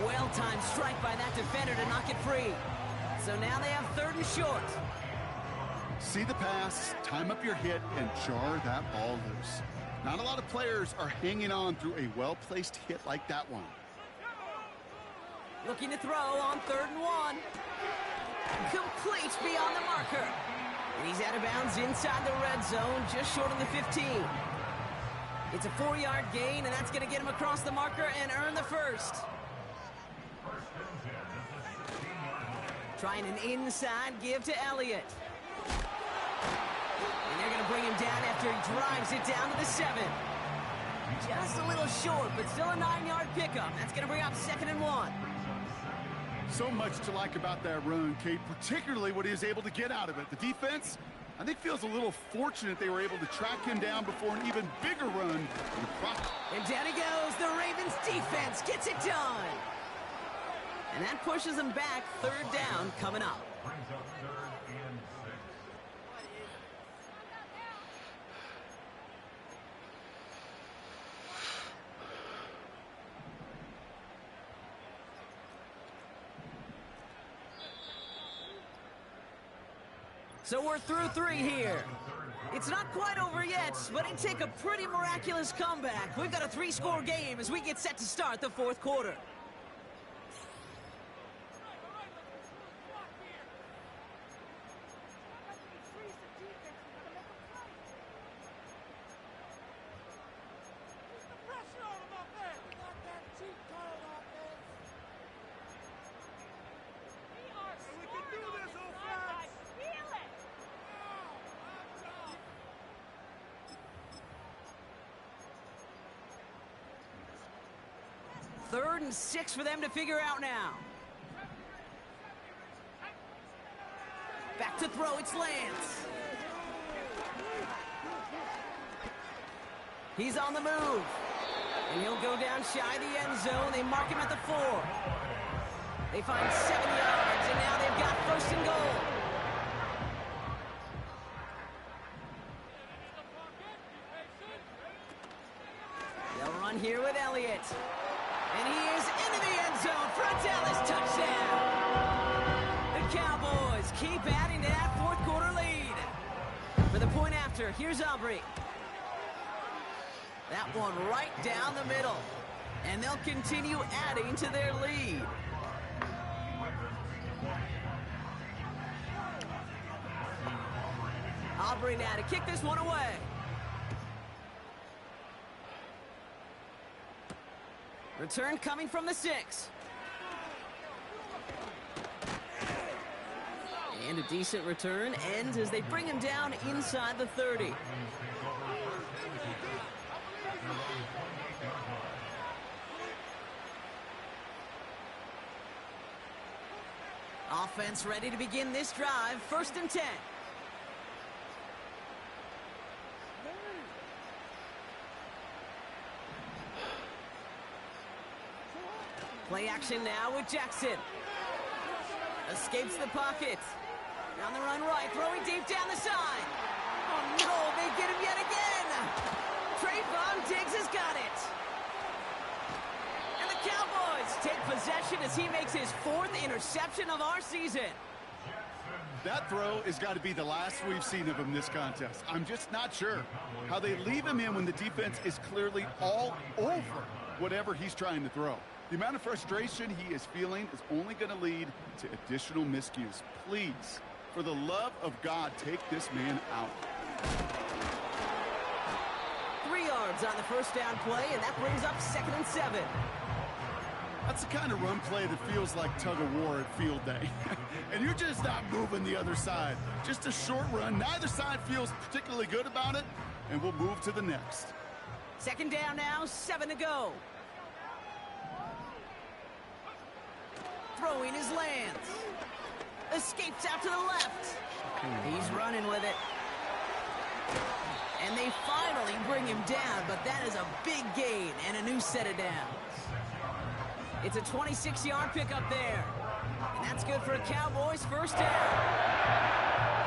Well-timed strike by that defender to knock it free. So now they have 3rd and short. See the pass, time up your hit, and jar that ball loose. Not a lot of players are hanging on through a well-placed hit like that one. Looking to throw on 3rd and 1. Complete beyond the marker. And he's out of bounds inside the red zone, just short of the 15. It's a 4-yard gain, and that's going to get him across the marker and earn the first. Trying an inside give to Elliott. And they're going to bring him down after he drives it down to the 7. Just a little short, but still a 9-yard pickup. That's going to bring up 2nd and 1. So much to like about that run, Kate, particularly what he was able to get out of it. The defense, I think, feels a little fortunate they were able to track him down before an even bigger run. And down he goes. The Ravens defense gets it done. And that pushes them back. 3rd down coming up. Brings up 3rd and 6. So we're through 3 here. It's not quite over yet, but it'd take a pretty miraculous comeback. We've got a 3-score game as we get set to start the 4th quarter. Third and 6 for them to figure out now. Back to throw, it's Lance. He's on the move. And he'll go down shy of the end zone. They mark him at the 4. They find 7 yards, and now they've got 1st and goal. They'll run here with Elliott. And he is into the end zone for a Dallas touchdown. The Cowboys keep adding to that 4th quarter lead. For the point after, here's Aubrey. That one right down the middle. And they'll continue adding to their lead. Aubrey now to kick this one away. Return coming from the 6. And a decent return ends as they bring him down inside the 30. Offense ready to begin this drive. 1st and 10. Play action now with Jackson. Escapes the pocket. On the run right, throwing deep down the side. Oh no, they get him yet again. Trayvon Diggs has got it. And the Cowboys take possession as he makes his 4th interception of our season. That throw has got to be the last we've seen of him this contest. I'm just not sure how they leave him in when the defense is clearly all over whatever he's trying to throw. The amount of frustration he is feeling is only going to lead to additional miscues. Please, for the love of God, take this man out. 3 yards. yards on the first down play, and that brings up 2nd and 7. That's the kind of run play that feels like tug-of-war at field day. And you're just not moving the other side. Just a short run. Neither side feels particularly good about it, and we'll move to the next. 2nd down now, 7 to go. Throwing his lands. Escapes out to the left. He's running with it. And they finally bring him down, but that is a big gain and a new set of downs. It's a 26-yard pickup there. And that's good for a Cowboys first down.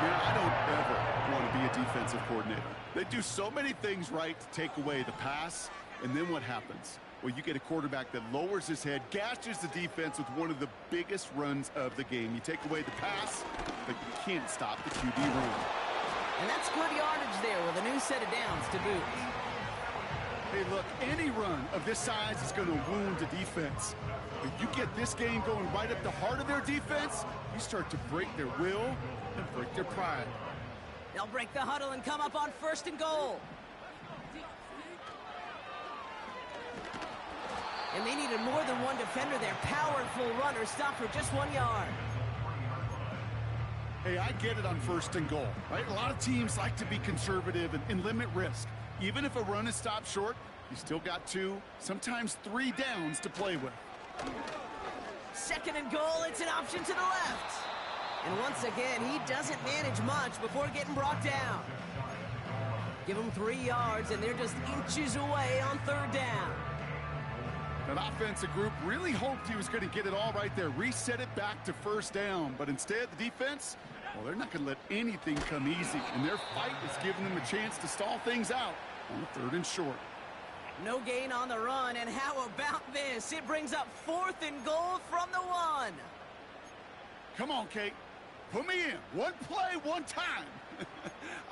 I don't ever want to be a defensive coordinator. They do so many things right to take away the pass, and then what happens? Well, you get a quarterback that lowers his head, gashes the defense with one of the biggest runs of the game. You take away the pass, but you can't stop the QB run. And that's good yardage there with a new set of downs to boot. Hey, look, any run of this size is going to wound the defense. If you get this game going right up the heart of their defense, you start to break their will and break their pride. They'll break the huddle and come up on 1st and goal. And they needed more than one defender there. Powerful runner stopped for just 1 yard. Hey, I get it on 1st and goal, right? A lot of teams like to be conservative and limit risk. Even if a run is stopped short, you still got 2, sometimes 3 downs to play with. 2nd and goal, it's an option to the left. And once again, he doesn't manage much before getting brought down. Give him 3 yards, and they're just inches away on 3rd down. That offensive group really hoped he was going to get it all right there, reset it back to 1st down. But instead, the defense, well, they're not going to let anything come easy. And their fight is giving them a chance to stall things out on 3rd and short. No gain on the run, and how about this? It brings up 4th and goal from the 1. Come on, Kate. Put me in. One play, one time.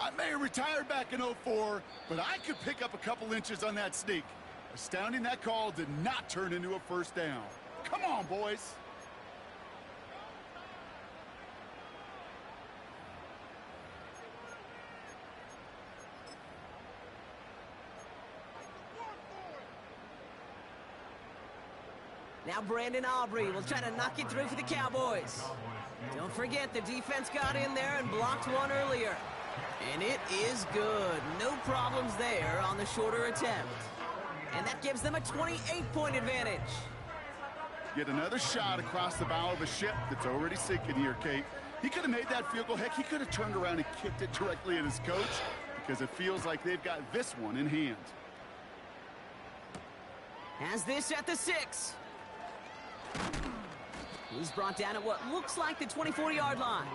I may have retired back in 04, but I could pick up a couple inches on that sneak. Astounding that call did not turn into a 1st down. Come on, boys. Now Brandon Aubrey will try to knock it through for the Cowboys. Don't forget, the defense got in there and blocked one earlier. And it is good. No problems there on the shorter attempt. And that gives them a 28-point advantage. Yet another shot across the bow of a ship that's already sinking here, Kate. He could have made that field goal. Heck, he could have turned around and kicked it directly at his coach because it feels like they've got this one in hand. Has this at the 6. He's brought down at what looks like the 24-yard line.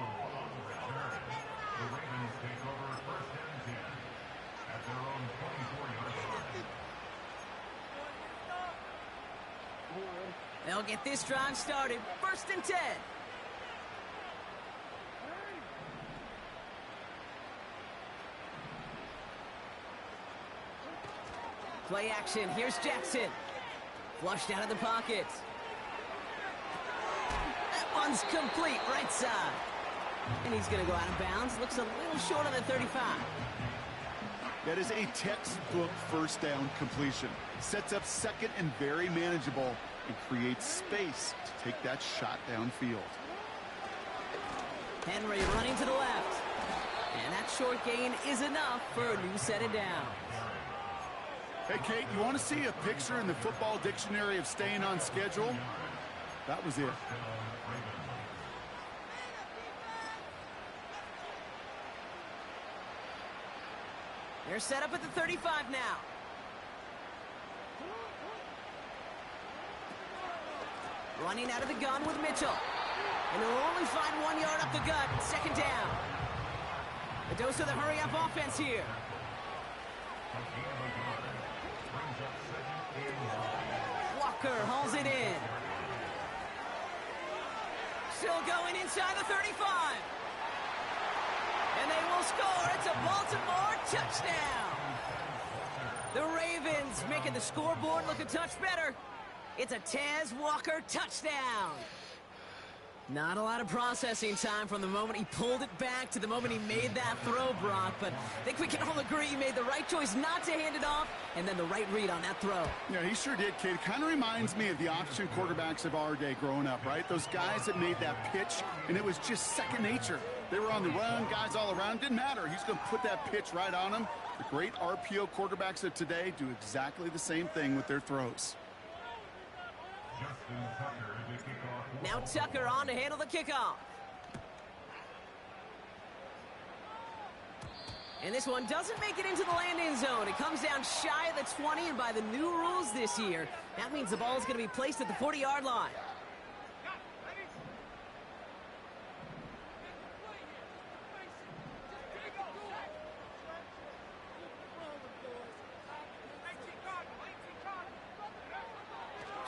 The Ravens take over 1st and 10 at their own 24-yard line. They'll get this drive started. 1st and 10. Play action. Here's Jackson. Flushed out of the pocket. That one's complete, right side. And he's going to go out of bounds. Looks a little short on the 35. That is a textbook 1st down completion. Sets up 2nd and very manageable and creates space to take that shot downfield. Henry running to the left. And that short gain is enough for a new set of downs. Hey, Kate, you want to see a picture in the football dictionary of staying on schedule? That was it. They're set up at the 35 now. Running out of the gun with Mitchell. And they'll only find 1 yard up the gut. 2nd down. A dose of the hurry-up offense here. Walker hauls it in. Still going inside the 35. And they will score. It's a Baltimore touchdown. The Ravens making the scoreboard look a touch better. It's a Tez Walker touchdown. Not a lot of processing time from the moment he pulled it back to the moment he made that throw, Brock. But I think we can all agree he made the right choice not to hand it off, and then the right read on that throw. Yeah, he sure did, kid. Kind of reminds me of the option quarterbacks of our day growing up, right? Those guys that made that pitch, and it was just second nature. They were on the run, guys all around. Didn't matter. He's going to put that pitch right on them. The great RPO quarterbacks of today do exactly the same thing with their throws. Now Tucker on to handle the kickoff. And this one doesn't make it into the landing zone. It comes down shy of the 20, and by the new rules this year, that means the ball is going to be placed at the 40-yard line.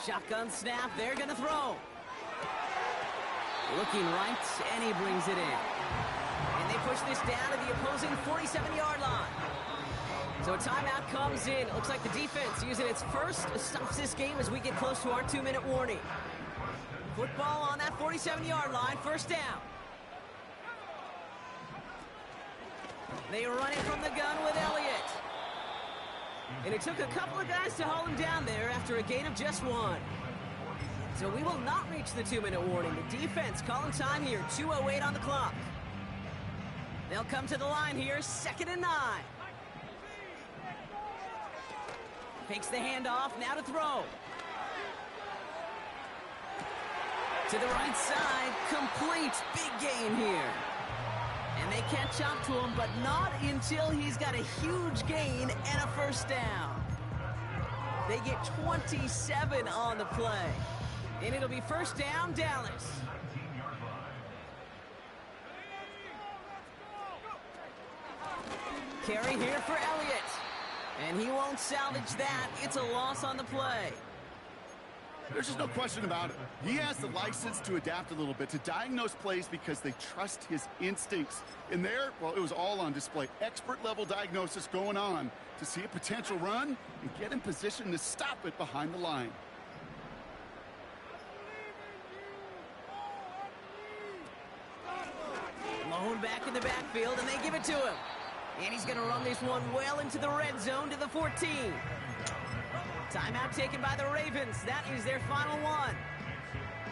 Shotgun snap, they're going to throw. Looking right, and he brings it in. And they push this down to the opposing 47-yard line. So a timeout comes in. It looks like the defense using its first stops this game as we get close to our 2-minute warning. Football on that 47-yard line, first down. They run it from the gun with Elliott. And it took a couple of guys to haul him down there after a gain of just 1. So we will not reach the 2-minute warning. The defense calling time here, 2:08 on the clock. They'll come to the line here, 2nd and 9. Fakes the handoff, now to throw. To the right side, complete, big gain here. And they catch up to him, but not until he's got a huge gain and a first down. They get 27 on the play. And it'll be first down, Dallas. Carry here for Elliott. And he won't salvage that. It's a loss on the play. There's just no question about it. He has the license to adapt a little bit, to diagnose plays because they trust his instincts. And there, well, it was all on display. Expert-level diagnosis going on to see a potential run and get in position to stop it behind the line. Mahone back in the backfield, and they give it to him. And he's going to run this one well into the red zone to the 14. Timeout taken by the Ravens. That is their final one.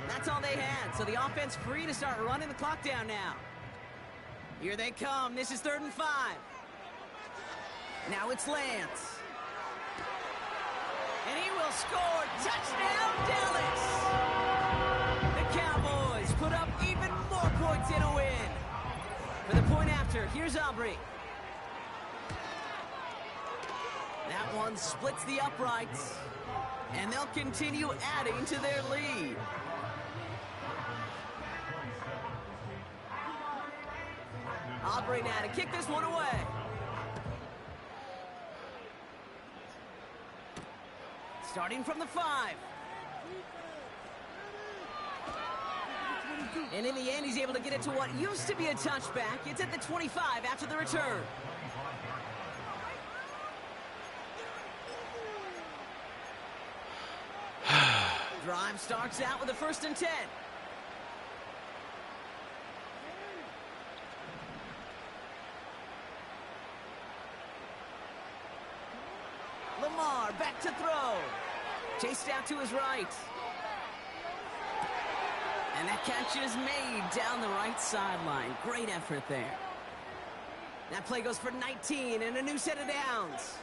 That's all they had, so the offense free to start running the clock down now. Here they come. This is 3rd and 5. Now it's Lance. And he will score. Touchdown, Dallas! The Cowboys put up even more points in a win. For the point after, here's Aubrey. That one splits the uprights, and they'll continue adding to their lead. Aubrey now to kick this one away. Starting from the 5. And in the end, he's able to get it to what used to be a touchback. It's at the 25 after the return. Drive starts out with a 1st and 10. Lamar back to throw. Chased out to his right. And that catch is made down the right sideline. Great effort there. That play goes for 19 and a new set of downs.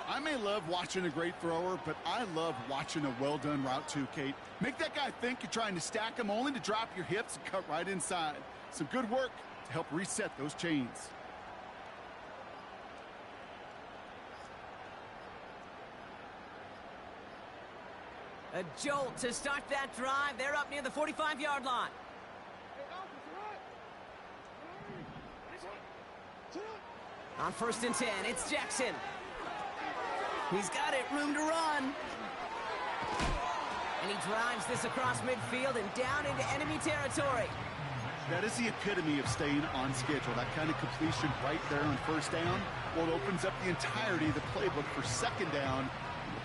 I may love watching a great thrower, but I love watching a well-done route too, Kate. Make that guy think you're trying to stack him only to drop your hips and cut right inside. Some good work to help reset those chains. A jolt to start that drive. They're up near the 45-yard line. On 1st and 10, it's Jackson. He's got it, room to run. And he drives this across midfield and down into enemy territory. That is the epitome of staying on schedule. That kind of completion right there on 1st down. Well, it opens up the entirety of the playbook for 2nd down.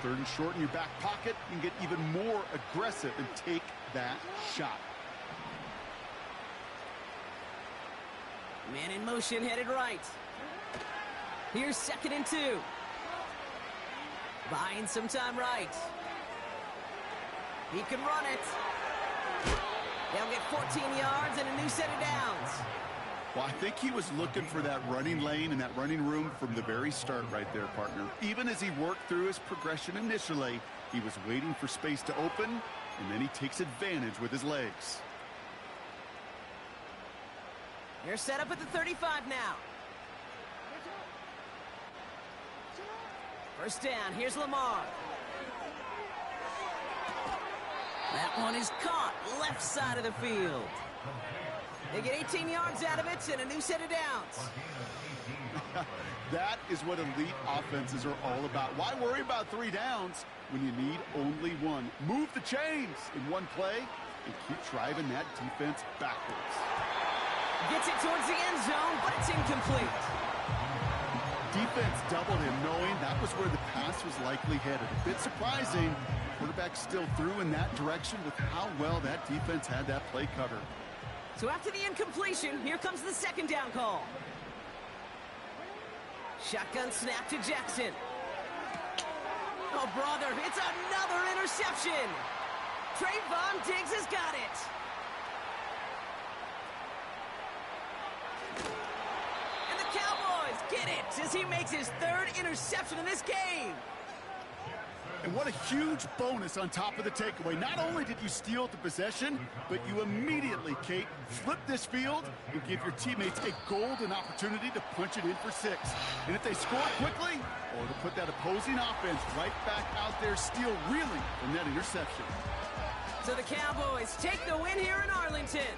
3rd and short in your back pocket, you can get even more aggressive and take that shot. Man in motion, headed right. Here's 2nd and 2. Buying some time right. He can run it. They'll get 14 yards and a new set of downs. Well, I think he was looking for that running lane and that running room from the very start right there, partner. Even as he worked through his progression initially, he was waiting for space to open, and then he takes advantage with his legs. They're set up at the 35 now. First down, here's Lamar. That one is caught, left side of the field. They get 18 yards out of it and a new set of downs. That is what elite offenses are all about. Why worry about 3 downs when you need only 1? Move the chains in one play and keep driving that defense backwards. Gets it towards the end zone, but it's incomplete. Defense doubled him, knowing that was where the pass was likely headed. A bit surprising. Quarterback still threw in that direction with how well that defense had that play covered. So after the incompletion, here comes the 2nd down call. Shotgun snap to Jackson. Oh, brother, it's another interception. Trayvon Diggs has got it. And the Cowboys get it as he makes his 3rd interception in this game. And what a huge bonus on top of the takeaway. Not only did you steal the possession, but you immediately, Kate, flip this field and give your teammates a golden opportunity to punch it in for 6. And if they score quickly, or to put that opposing offense right back out there, still reeling from that interception. So the Cowboys take the win here in Arlington.